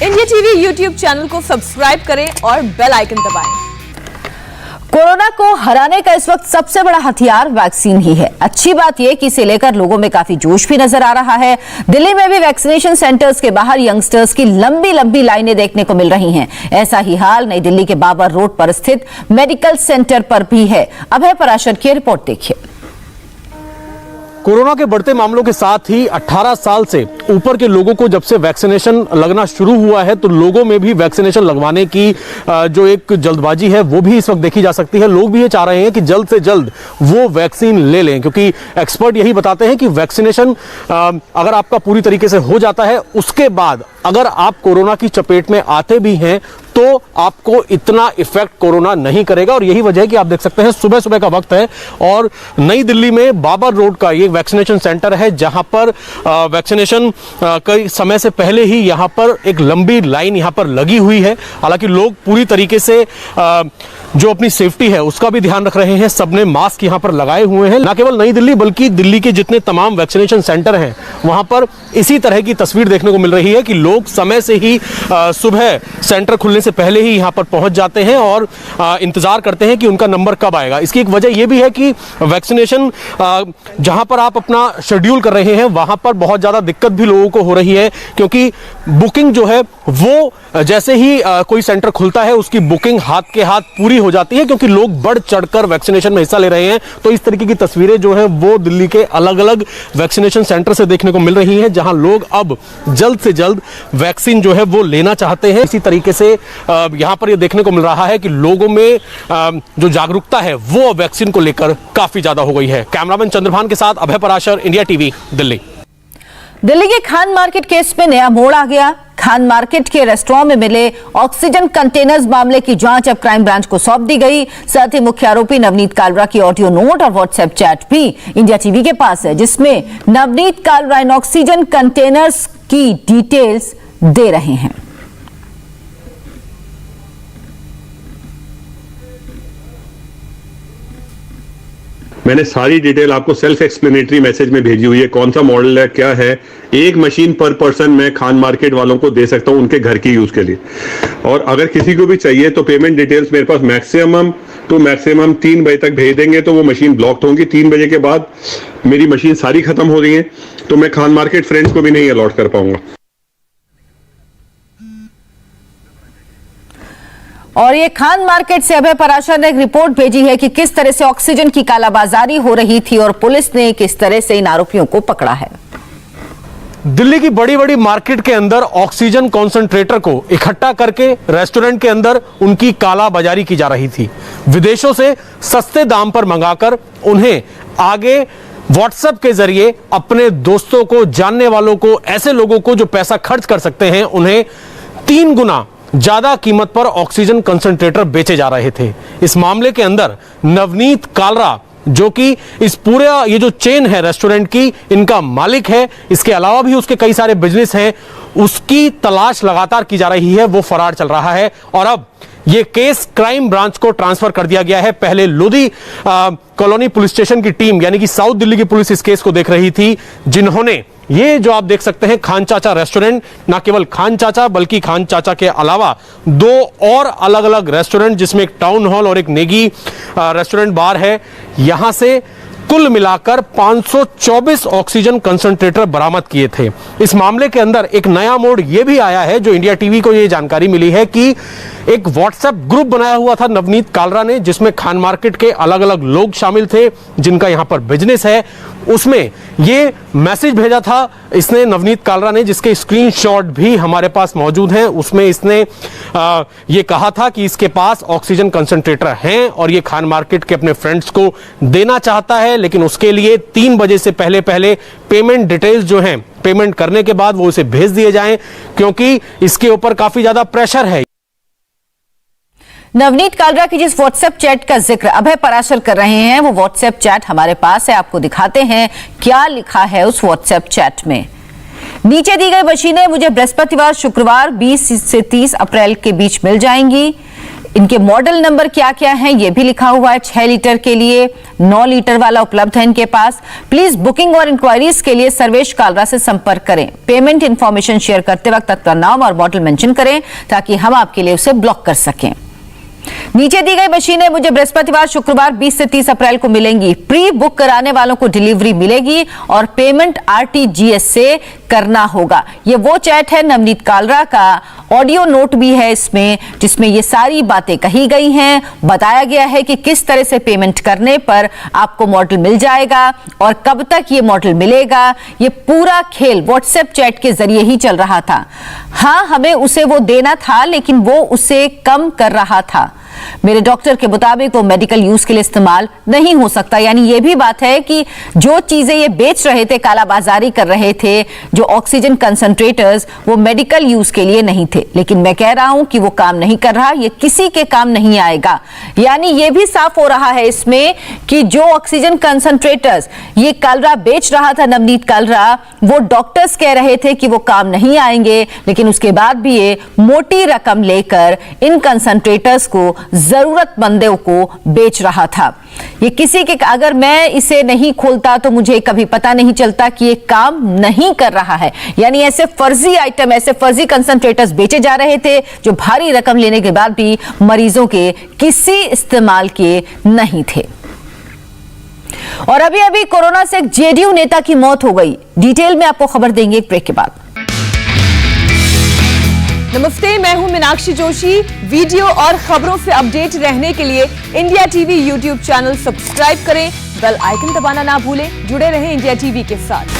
India TV YouTube channel को subscribe करें और बेल आइकन दबाएं। कोरोना को हराने का इस वक्त सबसे बड़ा हथियार वैक्सीन ही है। अच्छी बात यह कि इसे लेकर लोगों में काफी जोश भी नजर आ रहा है। दिल्ली में भी वैक्सीनेशन सेंटर्स के बाहर यंगस्टर्स की लंबी लंबी लाइनें देखने को मिल रही हैं। ऐसा ही हाल नई दिल्ली के बाबर रोड पर स्थित मेडिकल सेंटर पर भी है। अभय पराशर की रिपोर्ट देखिए। कोरोना के बढ़ते मामलों के साथ ही 18 साल से ऊपर के लोगों को जब से वैक्सीनेशन लगना शुरू हुआ है तो लोगों में भी वैक्सीनेशन लगवाने की जो एक जल्दबाजी है वो भी इस वक्त देखी जा सकती है। लोग भी ये चाह रहे हैं कि जल्द से जल्द वो वैक्सीन ले लें, क्योंकि एक्सपर्ट यही बताते हैं कि वैक्सीनेशन अगर आपका पूरी तरीके से हो जाता है, उसके बाद अगर आप कोरोना की चपेट में आते भी हैं तो आपको इतना इफेक्ट कोरोना नहीं करेगा। और यही वजह है कि आप देख सकते हैं सुबह सुबह का वक्त है और नई दिल्ली में बाबर रोड का ये वैक्सीनेशन सेंटर है, जहां पर वैक्सीनेशन कई समय से पहले ही यहां पर एक लंबी लाइन यहां पर लगी हुई है। हालांकि लोग पूरी तरीके से जो अपनी सेफ्टी है उसका भी ध्यान रख रहे हैं। सबने मास्क यहां पर लगाए हुए हैं। न केवल नई दिल्ली बल्कि दिल्ली के जितने तमाम वैक्सीनेशन सेंटर हैं वहां पर इसी तरह की तस्वीर देखने को मिल रही है कि लोग समय से ही सुबह सेंटर खुलने से पहले ही यहां पर पहुंच जाते हैं और इंतजार करते हैं कि उनका नंबर कब आएगा। इसकी एक वजह यह भी है कि वैक्सीनेशन जहां पर आप अपना शेड्यूल कर रहे हैं वहां पर बहुत ज्यादा दिक्कत भी लोगों को हो रही है, क्योंकि बुकिंग जो है वो जैसे ही कोई सेंटर खुलता है उसकी बुकिंग हाथ के हाथ पूरी हो जाती है, क्योंकि लोग बढ़ चढ़कर वैक्सीनेशन में हिस्सा ले रहे हैं। तो इस तरीके की तस्वीरें जो है वो दिल्ली के अलग अलग वैक्सीनेशन सेंटर से देखने को मिल रही हैं, जहां लोग अब जल्द से जल्द वैक्सीन जो है वो लेना चाहते हैं। इसी तरीके से यहां पर ये देखने को मिल रहा है कि लोगों में जो जागरूकता है वो वैक्सीन को लेकर काफी ज्यादा हो गई है। कैमरामैन चंद्रभान के साथ अभय पराशर, इंडिया टीवी, दिल्ली। दिल्ली के खान मार्केट केस में नया मोड़ आ गया। खान मार्केट के रेस्टोरेंट में मिले ऑक्सीजन कंटेनर्स मामले की जांच अब क्राइम ब्रांच को सौंप दी गई। साथ ही मुख्य आरोपी नवनीत कालरा की ऑडियो नोट और व्हाट्सएप चैट भी इंडिया टीवी के पास है, जिसमें नवनीत कालरा इन ऑक्सीजन कंटेनर्स की डिटेल्स दे रहे हैं। मैंने सारी डिटेल आपको सेल्फ एक्सप्लेनेटरी मैसेज में भेजी हुई है। कौन सा मॉडल है, क्या है, एक मशीन पर पर्सन मैं खान मार्केट वालों को दे सकता हूं उनके घर की यूज के लिए। और अगर किसी को भी चाहिए तो पेमेंट डिटेल्स मेरे पास मैक्सिमम 3 बजे तक भेज देंगे तो वो मशीन ब्लॉक होंगी। 3 बजे के बाद मेरी मशीन सारी खत्म हो रही है तो मैं खान मार्केट फ्रेंड्स को भी नहीं अलॉट कर पाऊंगा। और ये खान मार्केट से अभय पराशर ने एक रिपोर्ट भेजी है कि किस तरह से ऑक्सीजन की कालाबाजारी हो रही थी और पुलिस ने किस तरह से इन आरोपियों को पकड़ा है। दिल्ली की बड़ी बड़ी मार्केट के अंदर ऑक्सीजन कॉन्सेंट्रेटर को इकट्ठा करके रेस्टोरेंट के अंदर उनकी कालाबाजारी की जा रही थी। विदेशों से सस्ते दाम पर मंगाकर उन्हें आगे व्हाट्सएप के जरिए अपने दोस्तों को, जानने वालों को, ऐसे लोगों को जो पैसा खर्च कर सकते हैं, उन्हें 3 गुना ज्यादा कीमत पर ऑक्सीजन कंसंट्रेटर बेचे जा रहे थे। इस मामले के अंदर नवनीत कालरा, जो कि इस पूरे ये जो चेन है रेस्टोरेंट की, इनका मालिक है, इसके अलावा भी उसके कई सारे बिजनेस हैं, उसकी तलाश लगातार की जा रही है। वो फरार चल रहा है और अब ये केस क्राइम ब्रांच को ट्रांसफर कर दिया गया है। पहले लोधी कॉलोनी पुलिस स्टेशन की टीम यानी कि साउथ दिल्ली की पुलिस इस केस को देख रही थी, जिन्होंने ये जो आप देख सकते हैं खान चाचा रेस्टोरेंट, ना केवल खान चाचा बल्कि खान चाचा के अलावा 2 और अलग अलग रेस्टोरेंट, जिसमें एक टाउन हॉल और एक नेगी रेस्टोरेंट बार है, यहां से कुल मिलाकर 524 ऑक्सीजन कंसंट्रेटर बरामद किए थे। इस मामले के अंदर एक नया मोड़ यह भी आया है, जो इंडिया टीवी को यह जानकारी मिली है कि एक व्हाट्सएप ग्रुप बनाया हुआ था नवनीत कालरा ने, जिसमें खान मार्केट के अलग अलग लोग शामिल थे जिनका यहां पर बिजनेस है। उसमें यह मैसेज भेजा था इसने, नवनीत कालरा ने, जिसके स्क्रीनशॉट भी हमारे पास मौजूद हैं। उसमें इसने यह कहा था कि इसके पास ऑक्सीजन कंसंट्रेटर हैं और ये खान मार्केट के अपने फ्रेंड्स को देना चाहता है, लेकिन उसके लिए 3 बजे से पहले पेमेंट डिटेल्स जो हैं, पेमेंट करने के बाद वो उसे भेज दिए जाएं, क्योंकि इसके ऊपर काफी ज्यादा प्रेशर है। नवनीत कालरा की जिस व्हाट्सएप चैट का जिक्र अभय पराशर कर रहे हैं, वो व्हाट्सएप चैट हमारे पास है, आपको दिखाते हैं क्या लिखा है उस व्हाट्सएप चैट में। नीचे दी गई मशीनें मुझे बृहस्पतिवार शुक्रवार 20 से 30 अप्रैल के बीच मिल जाएंगी। इनके मॉडल नंबर क्या क्या हैं ये भी लिखा हुआ है। 6 लीटर के लिए, 9 लीटर वाला उपलब्ध है इनके पास। प्लीज बुकिंग और इंक्वायरीज के लिए सर्वेश कालरा से संपर्क करें। पेमेंट इंफॉर्मेशन शेयर करते वक्त अपना नाम और मॉडल मेंशन करें ताकि हम आपके लिए उसे ब्लॉक कर सकें। नीचे दी गई मशीनें मुझे बृहस्पतिवार शुक्रवार 20 से 30 अप्रैल को मिलेंगी। प्री बुक कराने वालों को डिलीवरी मिलेगी और पेमेंट आरटीजीएस से करना होगा। ये वो चैट है नवनीत कालरा का, ऑडियो नोट भी है इसमें जिसमें ये सारी बातें कही गई हैं। बताया गया है कि किस तरह से पेमेंट करने पर आपको मॉडल मिल जाएगा और कब तक ये मॉडल मिलेगा। ये पूरा खेल व्हाट्सएप चैट के जरिए ही चल रहा था। हाँ, हमें उसे वो देना था लेकिन वो उसे कम कर रहा था। मेरे डॉक्टर के मुताबिक वो मेडिकल यूज के लिए इस्तेमाल नहीं हो सकता। यानी ये भी बात है कि जो चीजें ये बेच रहे थे, कालाबाजारी कर रहे थे, जो ऑक्सीजन कंसंट्रेटर्स, वो मेडिकल यूज के लिए नहीं थे। लेकिन मैं कह रहा हूं कि वो काम नहीं कर रहा, ये किसी के काम नहीं आएगा। यानी ये भी साफ हो रहा है इसमें कि जो ऑक्सीजन कंसंट्रेटर्स ये कालरा बेच रहा था, नवनीत कालरा, वो डॉक्टर्स कह रहे थे कि वो काम नहीं आएंगे, लेकिन उसके बाद भी ये मोटी रकम लेकर इन कंसंट्रेटर्स को जरूरतमंदों को बेच रहा था। ये किसी के, अगर मैं इसे नहीं खोलता तो मुझे कभी पता नहीं चलता कि ये काम नहीं कर रहा है। यानी ऐसे फर्जी आइटम, ऐसे फर्जी कंसंट्रेटर्स बेचे जा रहे थे जो भारी रकम लेने के बाद भी मरीजों के किसी इस्तेमाल के नहीं थे। और अभी अभी कोरोना से एक जेडीयू नेता की मौत हो गई। डिटेल में आपको खबर देंगे एक ब्रेक के बाद। नमस्ते, मैं हूं मीनाक्षी जोशी। वीडियो और खबरों से अपडेट रहने के लिए India TV YouTube channel subscribe करें, बेल आइकन दबाना ना भूलें। जुड़े रहें इंडिया टीवी के साथ।